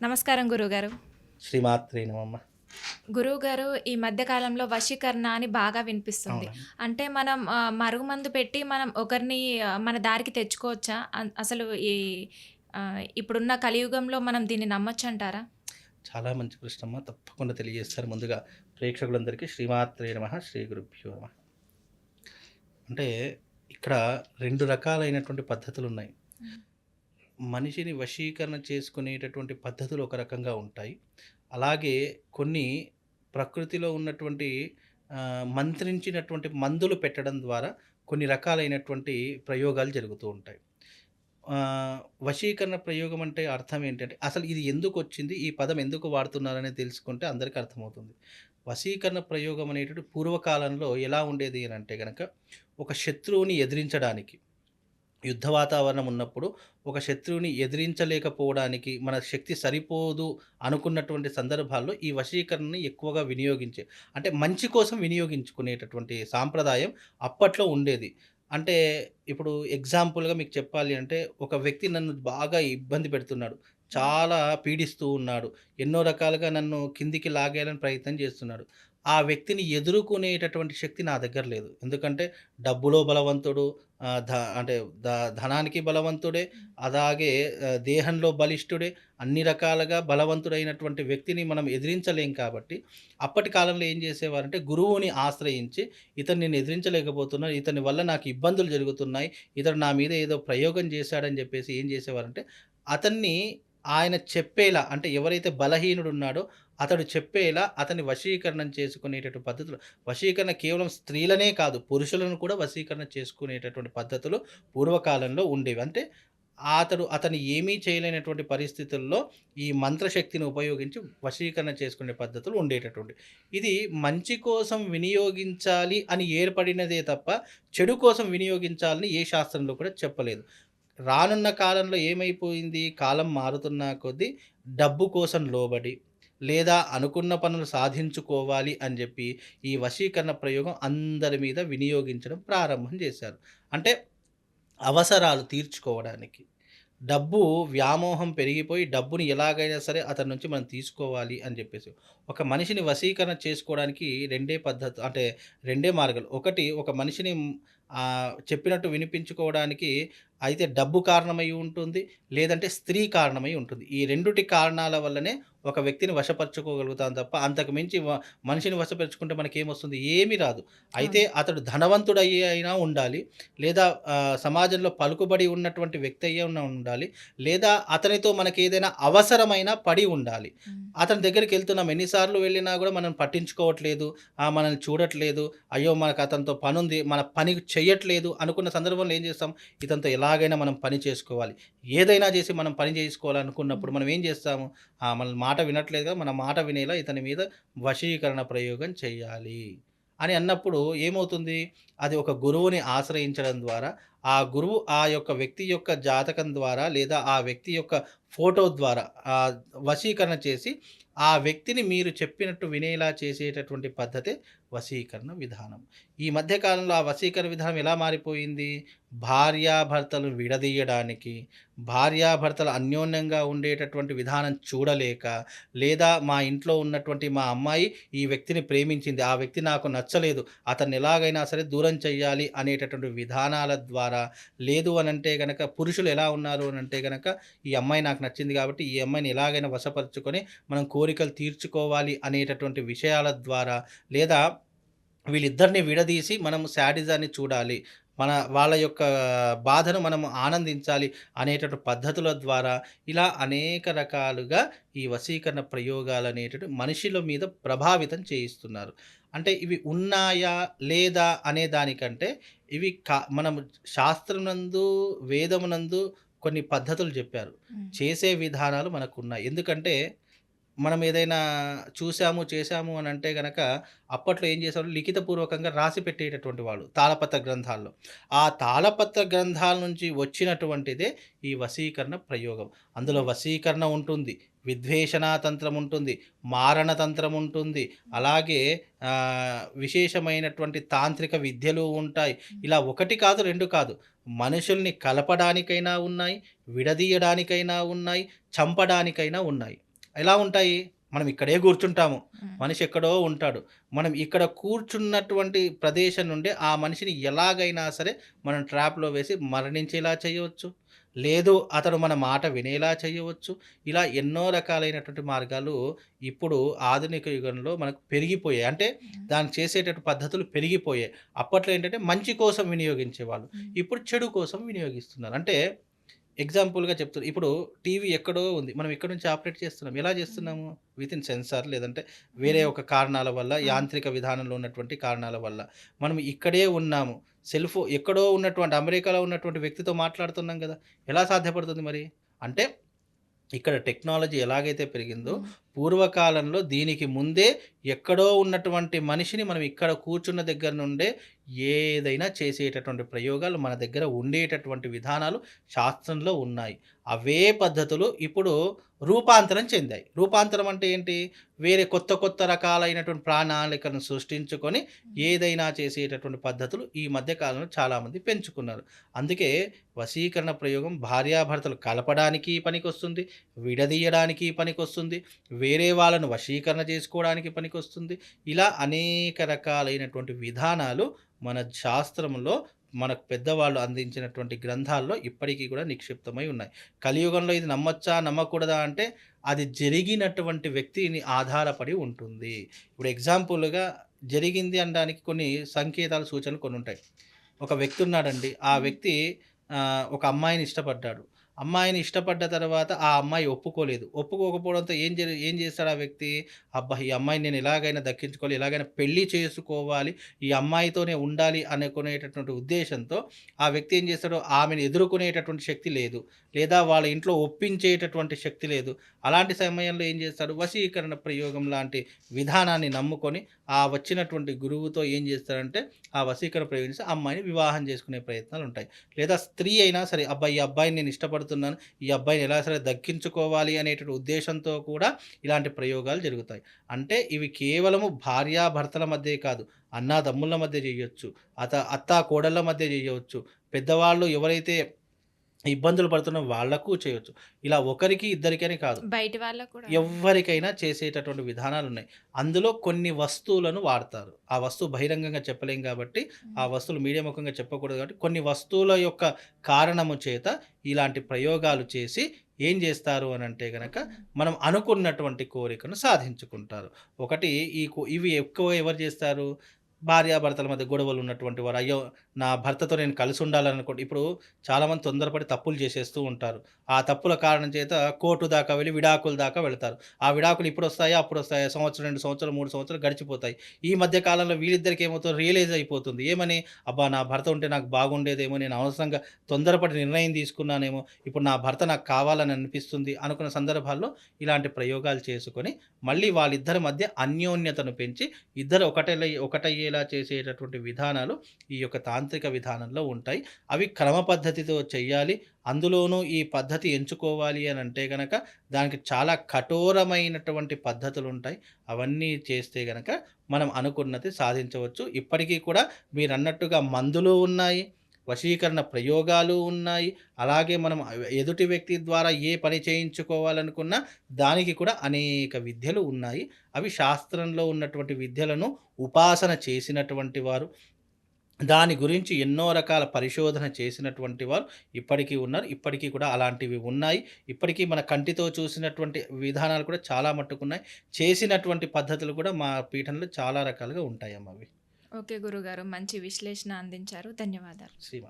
నమస్కారం గురువుగారు. శ్రీమాత్రే నమః. గురువుగారు, ఈ మధ్య కాలంలో వశీకరణ అని బాగా వినిపిస్తుంది. అవునండి. అంటే మనం మరుగుమందు పెట్టి మనం ఒకరిని మన దారికి తెచ్చుకోవచ్చా? అసలు ఇప్పుడున్న కలియుగంలో మనం దీన్ని నమ్మొచ్చంటారా? చాలా మంచి ప్రశ్నమ్మ. తప్పకుండా తెలియజేస్తారు. ముందుగా ప్రేక్షకులందరికీ శ్రీమాత్రే నమః, శ్రీ గురుభ్యో నమః. అంటే ఇక్కడ 2 రకాలైనటువంటి పద్ధతులున్నాయి. హ్మ్. మనిషిని వశీకరణ చేసుకునేటటువంటి పద్ధతులు ఒక రకంగా ఉంటాయి. అలాగే కొన్ని ప్రకృతిలో ఉన్నటువంటి మంత్రించినటువంటి మందులు పెట్టడం ద్వారా కొన్ని రకాలైనటువంటి ప్రయోగాలు జరుగుతూ ఉంటాయి. ఆహ్, వశీకరణ ప్రయోగం అంటే అర్థం ఏంటంటే, అసలు ఇది ఎందుకొచ్చింది? ఈ పదం ఎందుకు వాడుతున్నారనేది తెలుసుకుంటే అందరికి అర్థమవుతుంది. వశీకరణ ప్రయోగం అనేటిది పూర్వకాలంలో ఎలా ఉండేది అనంటే గనక, ఒక శత్రువుని ఎదిరించడానికి, యుద్ధ వాతావరణం ఉన్నప్పుడు ఒక శత్రువుని ఎదిరించలేకపోవడానికి మన శక్తి సరిపోదు అనుకున్నటువంటి సందర్భాల్లో ఈ వశీకరణని ఎక్కువగా అంటే మంచి కోసం వినియోగించుకునేటటువంటి సాంప్రదాయం అప్పట్లో ఉండేది. అంటే ఇప్పుడు ఎగ్జాంపుల్‌గా మీకు చెప్పాలి అంటే ఒక వ్యక్తి నన్ను బాగా ఇబ్బంది పెడుతున్నాడు. హ్మ్. చాలా పీడిస్తూ ఉన్నాడు. ఎన్నో రకాలుగా నన్ను కిందికి లాగేయాలని ప్రయత్నం చేస్తున్నాడు. ఆ వ్యక్తిని ఎదుర్కొనేటటువంటి శక్తి నా దగ్గర లేదు. ఎందుకంటే డబ్బులో బలవంతుడు, ఆహ్, ధ అంటే ధ ధనానికి బలవంతుడే, హ్మ్. అలాగే దేహంలో బలిష్ఠుడే, అన్ని రకాలుగా బలవంతుడైనటువంటి వ్యక్తిని మనం ఎదిరించలేం కాబట్టి, అప్పటి కాలంలో ఏం చేసేవారంటే గురువుని ఆశ్రయించి, ఇతన్ని నేను ఎదిరించలేకపోతున్నాను, ఇతని వల్ల నాకు ఇబ్బందులు జరుగుతున్నాయి, ఇతడు నా మీద ఏదో ప్రయోగం చేశాడని చెప్పేసి ఏం చేసేవారంటే, అతన్ని ఆయన చెప్పేలా అంటే ఎవరైతే బలహీనుడున్నాడో అతడు చెప్పేలా అతన్ని వశీకరణం చేసుకునేటటువంటి పద్ధతులు. వశీకరణ కేవలం స్త్రీలనే కాదు, పురుషులను కూడా వశీకరణ చేసుకునేటటువంటి పద్ధతులు పూర్వకాలంలో ఉండేవి. అంటే అతను ఏమీ చేయలేనటువంటి పరిస్థితుల్లో ఈ మంత్రశక్తిని ఉపయోగించి వశీకరణ చేసుకునే పద్ధతులు ఉండేటటువంటివి. ఇది మంచి కోసం వినియోగించాలి అని ఏర్పడినదే తప్ప, చెడు కోసం వినియోగించాలని ఏ శాస్త్రంలో కూడా చెప్పలేదు. రానున్న కాలంలో ఏమైపోయింది? కాలం మారుతున్న కొద్దీ డబ్బు కోసం లోబడి, లేదా అనుకున్న పనులు సాధించుకోవాలి అని జెప్పి, ఈ వశీకరణ ప్రయోగం అందరి మీద వినియోగించడం ప్రారంభం జేశారు. అంటే అవసరాలు తీర్చుకోవడానికి. డబ్బు వ్యామోహం పెరిగిపోయి డబ్బుని ఎలాగైనా సరే అతని నుంచి మనం తీసుకోవాలి అని జెప్పేసి. ఒక మనిషిని వశీకరణ చేసుకోవడానికి రెండే మార్గాలు. ఒకటి ఒక మనిషిని చెప్పినట్టు వినిపించుకోవడానికి అయితే డబ్బు కారణమై ఉంటుంది. లేదంటే స్త్రీ కారణమై ఉంటుంది. ఈ రెండిటి కారణాల వల్లనే ఒక వ్యక్తిని వశపరుచుకోగలుగుతాం తప్ప అంతకు మించి మనిషిని వశపరుచుకుంటే మనకేమొస్తుంది? ఏమీ రాదు. అయితే అవును. అతడు ధనవంతుడయ్యి అయినా ఉండాలి. లేదా సమాజంలో పలుకుబడి ఉన్నటువంటి వ్యక్తి అయ్యి ఉండాలి. లేదా అతనితో మనకేదైనా అవసరమైనా పడి ఉండాలి. హ్మ్. అతని దగ్గరికెళ్తున్నాం ఎన్ని సార్లు వెళ్ళినా గూడా మనల్ని పట్టించుకోవట్లేదు. మనల్ని చూడట్లేదు. అయ్యో! మనకు అతనితో పనుంది. మన పని చెయ్యట్లేదు అనుకున్న సందర్భంలో ఏం చేస్తాం? ఇతనితో ఎలాగైనా మనం పని చేసుకోవాలి. ఏదైనా చేసి మనం పని చేసుకోవాలనుకున్నప్పుడు హ్మ్. మనం ఏం చేస్తాము? మన మాట వినట్లేదు కదా! మన మాట వినేలా ఇతని మీద వశీకరణ ప్రయోగం చెయ్యాలి అని అన్నప్పుడు ఏమవుతుంది? అది ఒక గురువుని ఆశ్రయించడం ద్వారా, ఆ గురువు ఆ యొక్క వ్యక్తి యొక్క జాతకం ద్వారా లేదా ఆ వ్యక్తి యొక్క ఫోటో ద్వారా ఆహ్, వశీకరణ చేసి, ఆ వ్యక్తిని మీరు చెప్పినట్టు వినేలా చేసేటటువంటి పద్ధతే వశీకరణ విధానం. ఈ మధ్య కాలంలో ఆ వశీకరణ విధానం ఎలా మారిపోయింది? భార్యాభర్తలను విడదీయడానికి, భార్యాభర్తలు అన్యోన్యంగా ఉండేటటువంటి విధానం చూడలేక, లేదా మా ఇంట్లో ఉన్నటువంటి మా అమ్మాయి ఈ వ్యక్తిని ప్రేమించింది. ఆ వ్యక్తి నాకు నచ్చలేదు. అతన్ని ఎలాగైనా సరే దూరం చెయ్యాలి అనేటటువంటి విధానాల ద్వారా, లేదు అనంటే గనక పురుషులు ఎలా ఉన్నారు అనంటే గనక, ఈ అమ్మాయి నాకు నచ్చింది కాబట్టి, ఈ అమ్మాయిని ఎలాగైనా వశపరుచుకొని మనం కోరికలు తీర్చుకోవాలి అనేటటువంటి విషయాల ద్వారా, లేదా వీళ్ళిద్దరిని విడదీసి మనం శాడిజాన్ని చూడాలి. వాళ్ళ యొక్క బాధను మనం ఆనందించాలి అనేటటు పద్ధతుల ద్వారా ఇలా అనేక రకాలుగా ఈ వశీకరణ ప్రయోగాలనేటివి మనుషుల మీద ప్రభావితం చేయిస్తున్నారు. అంటే ఇవి ఉన్నాయా? లేదా? అనే దానికంటే ఇవి మనం శాస్త్రమునందు, వేదమునందు కొన్ని పద్ధతులు చెప్పారు. హ్మ్. చేసే విధానాలు మనకున్నాయి. ఎందుకంటే మనం ఏదైనా చూసాము, చేశాము అనంటే గనక అప్పట్లో ఏం చేసేవాళ్ళు లిఖితపూర్వకంగా రాసి పెట్టేటటువంటి వాళ్ళు తాళపత్ర గ్రంథాల్లో. ఆ తాళపత్ర గ్రంథాల నుంచి వచ్చినటువంటిదే ఈ వశీకరణ ప్రయోగం. అందులో హ్మ్. వశీకరణ ఉంటుంది, విద్వేషణ తంత్రం ఉంటుంది, మారణ తంత్రం ఉంటుంది, అలాగే విశేషమైనటువంటి తాంత్రిక విద్యలు ఉంటాయి. హ్మ్. ఇలా 1 కాదు, 2 కాదు. మనుషుల్ని కలపడానికైనా ఉన్నాయి, విడదీయడానికైనా ఉన్నాయి, చంపడానికైనా ఉన్నాయి. ఎలా ఉంటాయి? మనం ఇక్కడే కూర్చుంటాము. హ్మ్. మనిషి ఎక్కడో ఉంటాడు. మనం ఇక్కడ కూర్చున్నటువంటి ప్రదేశం నుండే ఆ మనిషిని ఎలాగైనా సరే మనం ట్రాప్‌లో వేసి మరణించేలా చేయవచ్చు. లేదు అతడు మన మాట వినేలా చేయవచ్చు. ఇలా ఎన్నో రకాలైనటువంటి మార్గాలు ఇప్పుడు ఆధునిక యుగంలో మనకు పెరిగిపోయాయి. అంటే హ్మ్. దాన్ని చేసేటటు పద్ధతులు పెరిగిపోయాయి. అప్పట్లో ఏంటంటే మంచి కోసం వినియోగించేవాళ్ళు. హ్మ్. ఇప్పుడు చెడు కోసం వినియోగిస్తున్నారు. అంటే ఎగ్జాంపుల్‌గా చెప్తున్నా. ఇప్పుడు టీవీ ఎక్కడో ఉంది. మనం ఇక్కడి నుంచి ఆపరేట్ చేస్తున్నాం. ఎలా హ్మ్. చేస్తున్నాము? వితిన్ సెన్సార్ లేదంటే వేరే హ్మ్. ఒక కారణాల వల్ల, హ్మ్. యాంత్రిక విధానంలో ఉన్నటువంటి కారణాల వల్ల. మనం ఇక్కడే ఉన్నాము. ఎక్కడో ఉన్నటువంటి అమెరికాలో ఉన్నటువంటి వ్యక్తితో మాట్లాడుతున్నాం గదా! ఎలా సాధ్యపడుతుంది మరి? అంటే ఇక్కడ టెక్నాలజీ ఎలాగైతే పెరిగిందో, హ్మ్. పూర్వకాలంలో దీనికి ముందే ఎక్కడో ఉన్నటువంటి మనిషిని మనం ఇక్కడ కూర్చున్న దగ్గర నుండే ఏదైనా చేసేటటువంటి ప్రయోగాలు మన దగ్గర ఉండేటటువంటి విధానాలు శాస్త్రంలో ఉన్నాయి. అవే పద్ధతులు ఇప్పుడు రూపాంతరం చెందాయి. రూపాంతరం అంటే ఏంటి? వేరే కొత్త కొత్త రకాలైనటువంటి ప్రణాళికలను సృష్టించుకొని హ్మ్. ఏదైనా చేసేటటువంటి పద్ధతులు ఈ మధ్య కాలంలో చాలామంది పెంచుకున్నారు. అందుకే వశీకరణ ప్రయోగం భార్యాభర్తలు కలపడానికి పనికొస్తుంది. విడదీయడానికి పనికొస్తుంది. వేరే వాళ్ళను వశీకరణ చేసుకోవడానికి పనికొస్తుంది. ఇలా అనేక రకాలైనటువంటి విధానాలు మన శాస్త్రంలో మనకు పెద్దవాళ్ళు అందించినటువంటి గ్రంథాల్లో ఇప్పటికీ కూడా నిక్షిప్తమై ఉన్నాయి. కలియుగంలో ఇది నమ్మొచ్చా? నమ్మకూడదా? అంటే అది జరిగినటువంటి వ్యక్తిని ఆధారపడి ఉంటుంది. ఇప్పుడు ఎగ్జాంపుల్‌గా జరిగింది అనడానికి కొన్ని సంకేతాలు, సూచనలు కొన్నుంటాయి. ఒక వ్యక్తి ఉన్నాడండి. ఆ హ్మ్. వ్యక్తి ఒక అమ్మాయిని ఇష్టపడ్డాడు. అమ్మాయిని ఇష్టపడ్డ తర్వాత ఆ అమ్మాయి ఒప్పుకోలేదు. ఒప్పుకోకపోవడంతో ఏం చేస్తాడు ఆ వ్యక్తి? అబ్బా! ఈ అమ్మాయిని నేను ఎలాగైనా దక్కించుకోవాలి, ఎలాగైనా పెళ్లి చేసుకోవాలి, ఈ అమ్మాయితోనే ఉండాలి అనుకునేటటువంటి ఉద్దేశంతో ఆ వ్యక్తి ఏం చేస్తాడు? ఆమెను ఎదుర్కొనేటటువంటి శక్తి లేదు. లేదా వాళ్ళ ఇంట్లో ఒప్పించేటటువంటి శక్తి లేదు. అలాంటి సమయంలో ఏం చేస్తాడు? వశీకరణ ప్రయోగం లాంటి విధానాన్ని నమ్ముకొని ఆ వచ్చినటువంటి గురువుతో ఏం చేస్తాడంటే ఆ వశీకరణ ప్రయోగించి ఆ అమ్మాయిని వివాహం చేసుకునే ప్రయత్నాలుంటాయి. లేదా స్త్రీ అయినా సరే, అబ్బా! ఈ అబ్బాయిని నేను ఇష్టపడుతున్నాను. ఈ అబ్బాయిని ఎలా సరే దక్కించుకోవాలి అనేటువంటి ఉద్దేశంతో కూడా ఇలాంటి ప్రయోగాలు జరుగుతాయి. అంటే ఇవి కేవలము భార్యాభర్తల మధ్యే కాదు. అన్నాదమ్ముల మధ్య జేయొచ్చు. అత్తా కోడళ్ళ మధ్య జేయవచ్చు. పెద్దవాళ్ళు ఎవరైతే ఇబ్బందులు పడుతున్న వాళ్ళకు చేయొచ్చు. ఇలా ఒకరికి, ఇద్దరికని కాదు. బయటి వాళ్ళకి కూడా. ఎవ్వరికైనా చేసేటటువంటి విధానాలున్నాయి. అందులో కొన్ని వస్తువులను వాడతారు. ఆ వస్తువు బహిరంగంగా చెప్పలేం గాబట్టి, ఆ హ్మ్. వస్తువులు మీడియా ముఖంగా చెప్పకూడదు కాబట్టి, కొన్ని వస్తువుల యొక్క కారణము చేత ఇలాంటి ప్రయోగాలు చేసి ఏం జేస్తారు అనంటే గనక, హ్మ్. మనం అనుకున్నటువంటి కోరికను సాధించుకుంటారు. ఒకటి ఇవి ఎక్కువ ఎవరు జేస్తారు? భార్యాభర్తల మధ్య గొడవలున్నటువంటి వారు. అయ్యో! నా భర్తతో నేను కలిసుండాలనుకోండి ఇప్పుడు చాలామంది తొందరపడి తప్పులు చేసేస్తూ ఉంటారు. ఆ తప్పుల కారణం చేత కోర్టు దాకా వెళ్లి విడాకుల దాకా వెళ్తారు. ఆ విడాకులు ఇప్పుడొస్తాయా? అప్పుడొస్తాయా? సంవత్సరం, 2 సంవత్సరాలు, 3 సంవత్సరాలు గడిచిపోతాయి. ఈ మధ్య కాలంలో వీళ్ళిద్దరికి ఏమవుతుందో రియలైజ్ అయిపోతుంది. ఏమని? అబ్బా! నా భర్త ఉంటే నాకు బాగుండేదేమో. నేను అనవసరంగా తొందరపడి నిర్ణయం తీసుకున్నానేమో. ఇప్పుడు నా భర్త నాకు కావాలని అనిపిస్తుంది అనుకున్న సందర్భాల్లో ఇలాంటి ప్రయోగాలు చేసుకొని మళ్ళీ వాళ్ళిద్దరి మధ్య అన్యోన్యతను పెంచి ఇద్దరు ఒకటయ్యేలా చేసేటటువంటి విధానాలు ఈ యొక్క తాంత్రిక విధానంలో ఉంటాయి. అవి క్రమ పద్ధతితో చెయ్యాలి. అందులోనూ ఈ పద్ధతి ఎంచుకోవాలి అనంటే గనక, దానికి చాలా కఠోరమైనటువంటి పద్ధతులుంటాయి. అవన్నీ చేస్తే గనక మనం అనుకున్నది సాధించవచ్చు. ఇప్పటికీ కూడా మీరన్నట్టుగా మందులు ఉన్నాయి. వశీకరణ ప్రయోగాలు ఉన్నాయి. అలాగే మనం ఎదుటి వ్యక్తి ద్వారా ఏ పని చేయించుకోవాలనుకున్నా దానికి కూడా అనేక విద్యలు ఉన్నాయి. అవి శాస్త్రంలో ఉన్నటువంటి విద్యలను ఉపాసన చేసినటువంటి వారు దాని గురించి ఎన్నో రకాల పరిశోధన చేసినటువంటి వారు ఇప్పటికీ ఉన్నారు. ఇప్పటికీ కూడా అలాంటివి ఉన్నాయి. ఇప్పటికీ మన కంటితో చూసినటువంటి విధానాలు కూడా చాలా మట్టుకున్నాయి. చేసినటువంటి పద్ధతులు కూడా మా పీఠంలో చాలా రకాలుగా ఉంటాయమ్మ అవి. ఓకే గురుగారు. మంచి విశ్లేషణ అందించారు. ధన్యవాదాలు. శ్రీమ